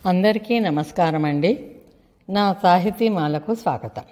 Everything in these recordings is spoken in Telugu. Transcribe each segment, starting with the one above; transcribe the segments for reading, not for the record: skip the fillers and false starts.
అందరికీ నమస్కారం అండి. నా సాహితీమాలకు స్వాగతం.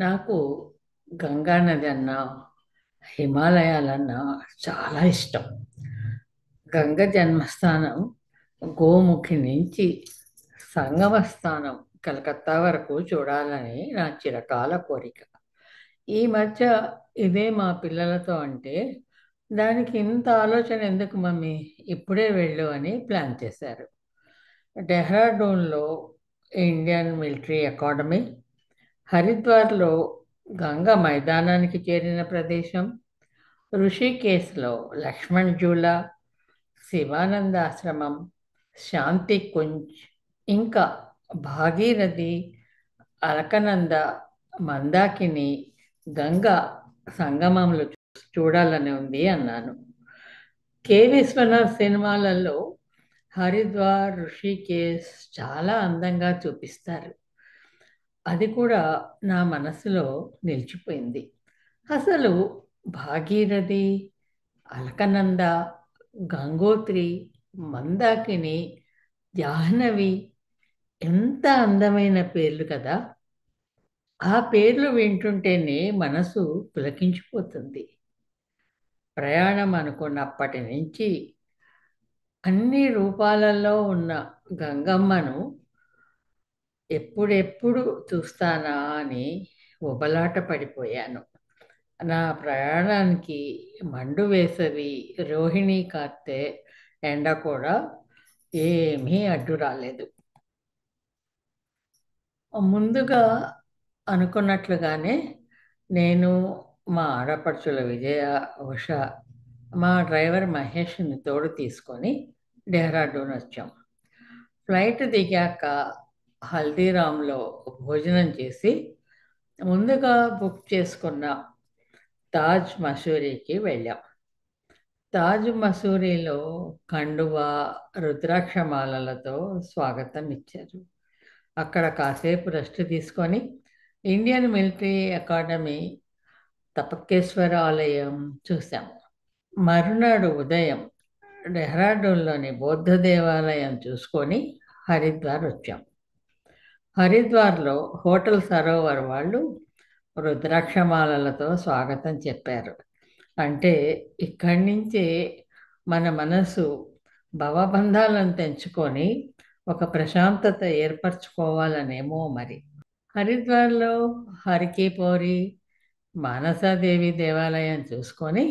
నాకు గంగా నది అన్నా హిమాలయాలన్నా చాలా ఇష్టం. గంగ జన్మస్థానం గోముఖి నుంచి సంగమ స్థానం కలకత్తా వరకు చూడాలని నా చిరకాల కోరిక. ఈ మధ్య ఇదే మా పిల్లలతో అంటే, దానికి ఇంత ఆలోచన ఎందుకు మమ్మీ, ఇప్పుడే వెళ్ళు అని ప్లాన్ చేశారు. డెహ్రాడూన్లో ఇండియన్ మిలిటరీ అకాడమీ, హరిద్వార్లో గంగా మైదానానికి చేరిన ప్రదేశం, ఋషికేశ్లో లక్ష్మణ్ జూలా, శివానంద ఆశ్రమం, శాంతి కుంజ్, ఇంకా భాగీరథి, అలకనంద, మందాకిని, గంగా సంగమంలో చూడాలని ఉంది అన్నాను. కె విశ్వనాథ్ సినిమాలలో హరిద్వార్, ఋషికేశ్ చాలా అందంగా చూపిస్తారు. అది కూడా నా మనసులో నిలిచిపోయింది. అసలు భాగీరథి, అలకనంద, గంగోత్రి, మందాకిని, జాహ్నవి ఎంత అందమైన పేర్లు కదా. ఆ పేర్లు వింటుంటేనే మనసు పులకించిపోతుంది. ప్రయాణం అనుకున్నప్పటి నుంచి అన్ని రూపాలలో ఉన్న గంగమ్మను ఎప్పుడెప్పుడు చూస్తానా అని ఉబలాట పడిపోయాను. నా ప్రయాణానికి మండు వేసవి, రోహిణీ కార్తె ఎండ కూడా ఏమీ అడ్డు రాలేదు. ముందుగా అనుకున్నట్లుగానే నేను, మా ఆడపడుచుల విజయ, ఉష, మా డ్రైవర్ మహేష్ని తోడు తీసుకొని డెహ్రాడూన్ వచ్చాం. ఫ్లైట్ దిగాక హల్దీరామ్లో భోజనం చేసి ముందుగా బుక్ చేసుకున్న తాజ్ మసూరికి వెళ్ళాం. తాజ్ మసూరిలో కండువా, రుద్రాక్షమాలలతో స్వాగతం ఇచ్చారు. అక్కడ కాసేపు రెస్ట్ తీసుకొని ఇండియన్ మిలిటరీ అకాడమీ, తపకేశ్వర ఆలయం చూసాము. మరునాడు ఉదయం డెహ్రాడూన్లోని బౌద్ధ దేవాలయం చూసుకొని హరిద్వార్ వచ్చాం. హరిద్వార్లో హోటల్ సరోవర్ వాళ్ళు రుద్రాక్షమాలలతో స్వాగతం చెప్పారు. అంటే ఇక్కడి నుంచే మన మనసు భవబంధాలను తెంచుకొని ఒక ప్రశాంతత ఏర్పరచుకోవాలనేమో మరి. హరిద్వార్లో హరికి పౌరి, మానసాదేవి దేవాలయం చూసుకొని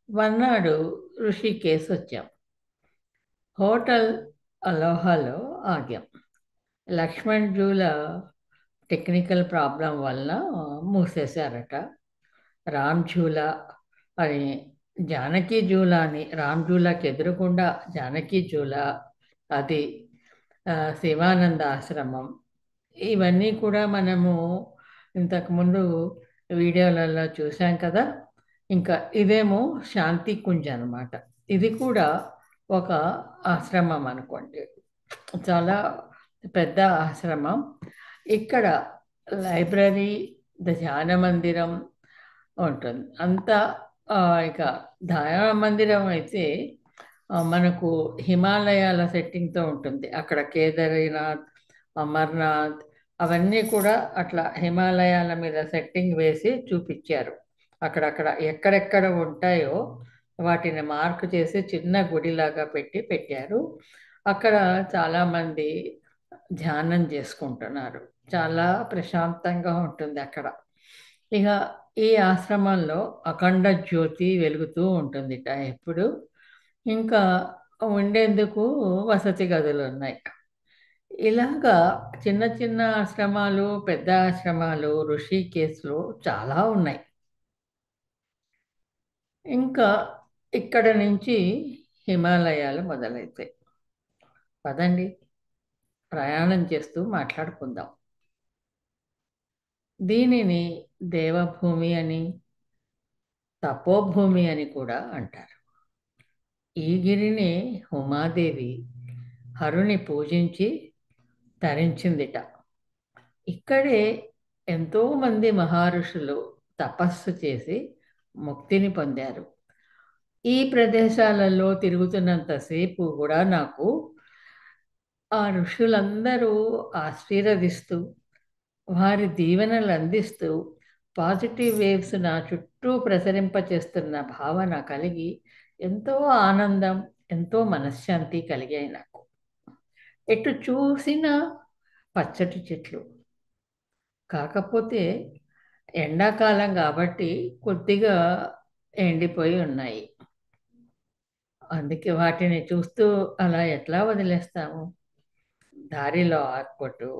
మర్నాడు ఋషికేశ్ వచ్చాం. హోటల్ అలోహాలో ఆగాం. లక్ష్మణ్ జూలా టెక్నికల్ ప్రాబ్లం వలన మూసేశారట. రామ్ జూలా అని, జానకి జూలా అని, రామ్ జూలాకి ఎదురుకుండా జానకి జూలా, అది శివానంద ఆశ్రమం, ఇవన్నీ కూడా మనము ఇంతకుముందు వీడియోలలో చూసాం కదా. ఇంకా ఇదేమో శాంతి కుంజ్ అనమాట. ఇది కూడా ఒక ఆశ్రమం అనుకోండి, చాలా పెద్ద ఆశ్రమం. ఇక్కడ లైబ్రరీ, ధ్యాన మందిరం ఉంటుంది. అంతా ఇక ధ్యాన మందిరం అయితే మనకు హిమాలయాల సెట్టింగ్తో ఉంటుంది. అక్కడ కేదార్నాథ్, అమర్నాథ్ అవన్నీ కూడా అట్లా హిమాలయాల మీద సెట్టింగ్ వేసి చూపించారు. అక్కడక్కడ ఎక్కడెక్కడ ఉంటాయో వాటిని మార్క్ చేసి చిన్న గుడిలాగా పెట్టారు. అక్కడ చాలామంది ధ్యానం చేసుకుంటున్నారు. చాలా ప్రశాంతంగా ఉంటుంది అక్కడ. ఇక ఈ ఆశ్రమంలో అఖండ జ్యోతి వెలుగుతూ ఉంటుందిట ఎప్పుడు. ఇంకా ఉండేందుకు వసతి గదులున్నాయి. ఇలాగా చిన్న చిన్న ఆశ్రమాలు, పెద్ద ఆశ్రమాలు ఋషికేశ్‌లో చాలా ఉన్నాయి. ఇంకా ఇక్కడ నుంచి హిమాలయాలు మొదలైతాయి. పదండి ప్రయాణం చేస్తూ మాట్లాడుకుందాం. దీనిని దేవభూమి అని, తపోభూమి అని కూడా అంటారు. ఈ గిరిని ఉమాదేవి హరుని పూజించి తరించిందిట. ఇక్కడే ఎంతోమంది మహర్షులు తపస్సు చేసి ముక్తిని పొందారు. ఈ ప్రదేశాలలో తిరుగుతున్నంతసేపు కూడా నాకు ఆ ఋషులందరూ ఆశీర్వదిస్తూ, వారి దీవెనలు అందిస్తూ, పాజిటివ్ వేవ్స్ నా చుట్టూ ప్రసరింపచేస్తున్న భావన కలిగి ఎంతో ఆనందం, ఎంతో మనశ్శాంతి కలిగాయి నాకు. ఎటు చూసినా పచ్చటి చెట్లు. కాకపోతే ఎండాకాలం కాబట్టి కొద్దిగా ఎండిపోయి ఉన్నాయి. అందుకే వాటిని చూస్తూ అలా ఎట్లా వదిలేస్తాము? దారిలో ఆగొట్టు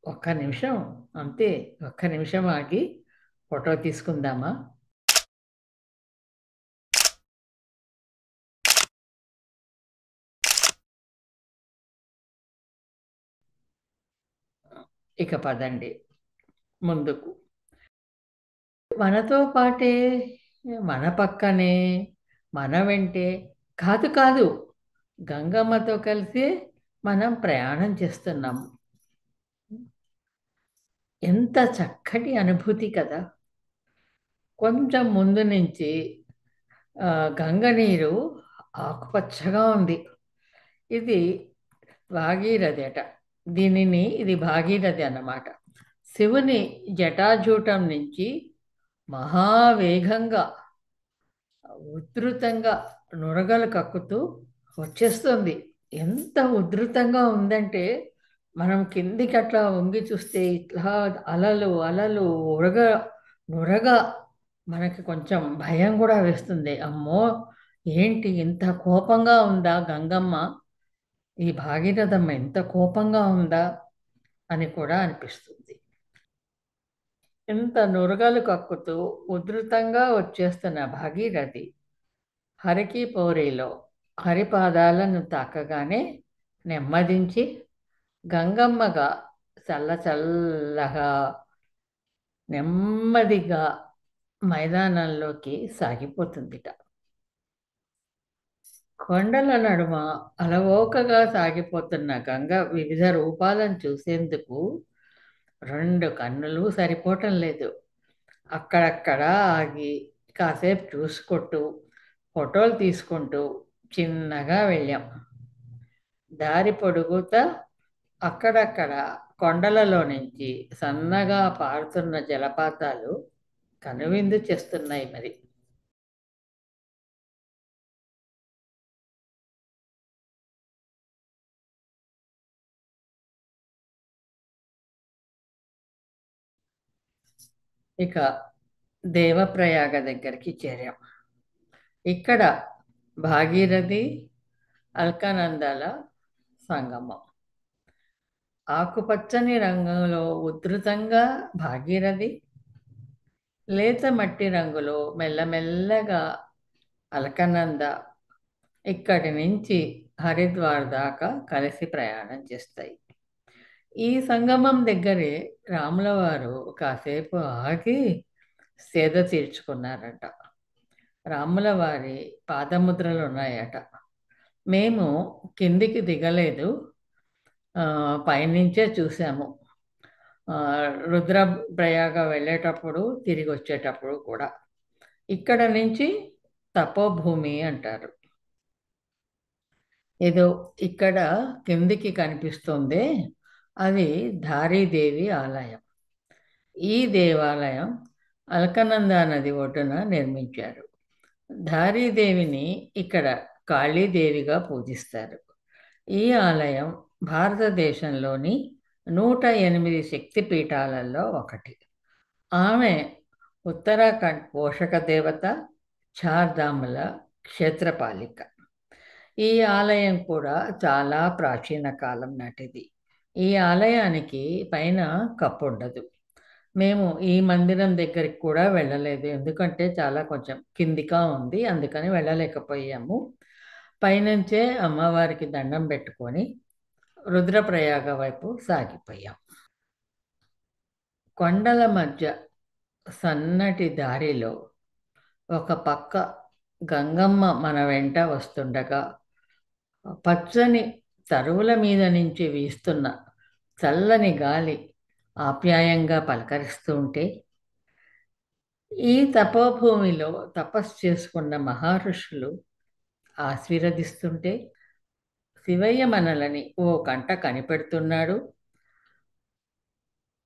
ఒక్క నిమిషం అంతే. ఒక్క నిమిషం ఆగి ఫోటో తీసుకుందామా? ఇక పదండి ముందుకు. మనతో పాటే, మన పక్కనే, మన వెంటే కాదు కాదు. గంగమ్మతో కలిసి మనం ప్రయాణం చేస్తున్నాము. ఎంత చక్కటి అనుభూతి కదా! కొంచెం ముందు నుంచి గంగ నీరు ఆకుపచ్చగా ఉంది. ఇది భాగీరథి అట. ఇది భాగీరథి అన్నమాట. శివుని జటాజూటం నుంచి మహావేగంగా, ఉధృతంగా నురగలు కక్కుతూ వచ్చేస్తుంది. ఎంత ఉధృతంగా ఉందంటే, మనం కిందికి అట్లా వంగి చూస్తే ఇట్లా అలలు, అలలు నురగ మనకి కొంచెం భయం కూడా వేస్తుంది. అమ్మో! ఏంటి ఇంత కోపంగా ఉందా గంగమ్మ? ఈ భాగీరథమ్మ ఎంత కోపంగా ఉందా? అని కూడా అనిపిస్తుంది. ఇంత నురగలు కక్కుతూ ఉధృతంగా వచ్చేస్తున్న భాగీరథి హరికి పౌరిలో హరిపాదాలను తాకగానే నెమ్మదించి గంగమ్మగా చల్లచల్లగా నెమ్మదిగా మైదానంలోకి సాగిపోతుందిట. కొండల నడుమ అలవోకగా సాగిపోతున్న గంగ వివిధ రూపాలను చూసేందుకు 2 కన్నులు సరిపోవటం లేదు. అక్కడక్కడ ఆగి కాసేపు చూసుకుంటూ, ఫోటోలు తీసుకుంటూ చిన్నగా వెళ్ళాం. దారి పొడుగుతా అక్కడక్కడ కొండలలో నుంచి సన్నగా పారుతున్న జలపాతాలు కనువిందు చేస్తున్నాయి మరి. ఇక దేవప్రయాగ దగ్గరికి చేరాం. ఇక్కడ భాగీరథి, అల్కనందాల సంగమం. ఆకుపచ్చని రంగులో ఉధృతంగా భాగీరథి, లేత మట్టి రంగులో మెల్లమెల్లగా అలకనంద ఇక్కడి నుంచి హరిద్వార్ దాకా కలిసి ప్రయాణం చేస్తాయి. ఈ సంగమం దగ్గరే రాముల వారు కాసేపు ఆగి సేద తీర్చుకున్నారట. రాముల వారి పాదముద్రలు ఉన్నాయట. మేము కిందికి దిగలేదు, పైనుంచే చూసాము. రుద్రప్రయాగ వెళ్ళేటప్పుడు తిరిగి వచ్చేటప్పుడు కూడా. ఇక్కడ నుంచి తపోభూమి అంటారు. ఏదో ఇక్కడ కిందికి కనిపిస్తుంది, అది ధారీదేవి ఆలయం. ఈ దేవాలయం అల్కనందా నది ఒడ్డున నిర్మించారు. ధారీదేవిని ఇక్కడ కాళీదేవిగా పూజిస్తారు. ఈ ఆలయం భారతదేశంలోని 108 శక్తిపీఠాలలో ఒకటి. ఆమె ఉత్తరాఖండ్ పోషక దేవత, చార్ధాముల క్షేత్రపాలిక. ఈ ఆలయం కూడా చాలా ప్రాచీన కాలం నాటిది. ఈ ఆలయానికి పైన కప్పు ఉండదు. మేము ఈ మందిరం దగ్గరికి కూడా వెళ్ళలేదు. ఎందుకంటే చాలా కొంచెం కిందిగా ఉంది. అందుకని వెళ్ళలేకపోయాము. పైనుంచే అమ్మవారికి దండం పెట్టుకొని రుద్రప్రయాగ వైపు సాగిపోయాం. కొండల మధ్య సన్నటి దారిలో ఒక పక్క గంగమ్మ మన వెంట వస్తుండగా, పచ్చని తరువుల మీద నుంచి వీస్తున్న చల్లని గాలి ఆప్యాయంగా పలకరిస్తూ ఉంటే, ఈ తపోభూమిలో తపస్సు చేసుకున్న మహర్షులు ఆశీర్వదిస్తుంటే, శివయ్య మనలని ఓ కంట కనిపెడుతున్నాడు,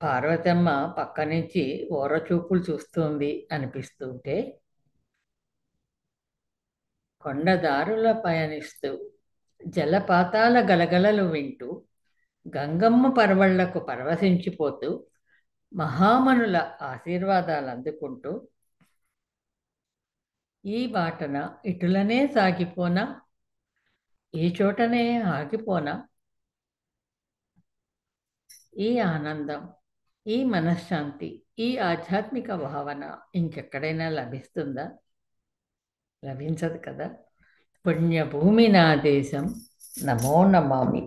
పార్వతమ్మ పక్క నుంచి ఓరచూపులు చూస్తుంది అనిపిస్తుంటే, కొండదారుల పయనిస్తూ జలపాతాల గలగలలు వింటూ గంగమ్మ పరవళ్లకు పరవశించిపోతూ మహామనుల ఆశీర్వాదాలు అందుకుంటూ ఈ బాటన ఇటులనే సాగిపోనా, ఈ చోటనే ఆగిపోనా, ఈ ఆనందం, ఈ మనశ్శాంతి, ఈ ఆధ్యాత్మిక భావన ఇంకెక్కడైనా లభిస్తుందా? లభించదు కదా. పుణ్యభూమి నా దేశం, నమో నమామి.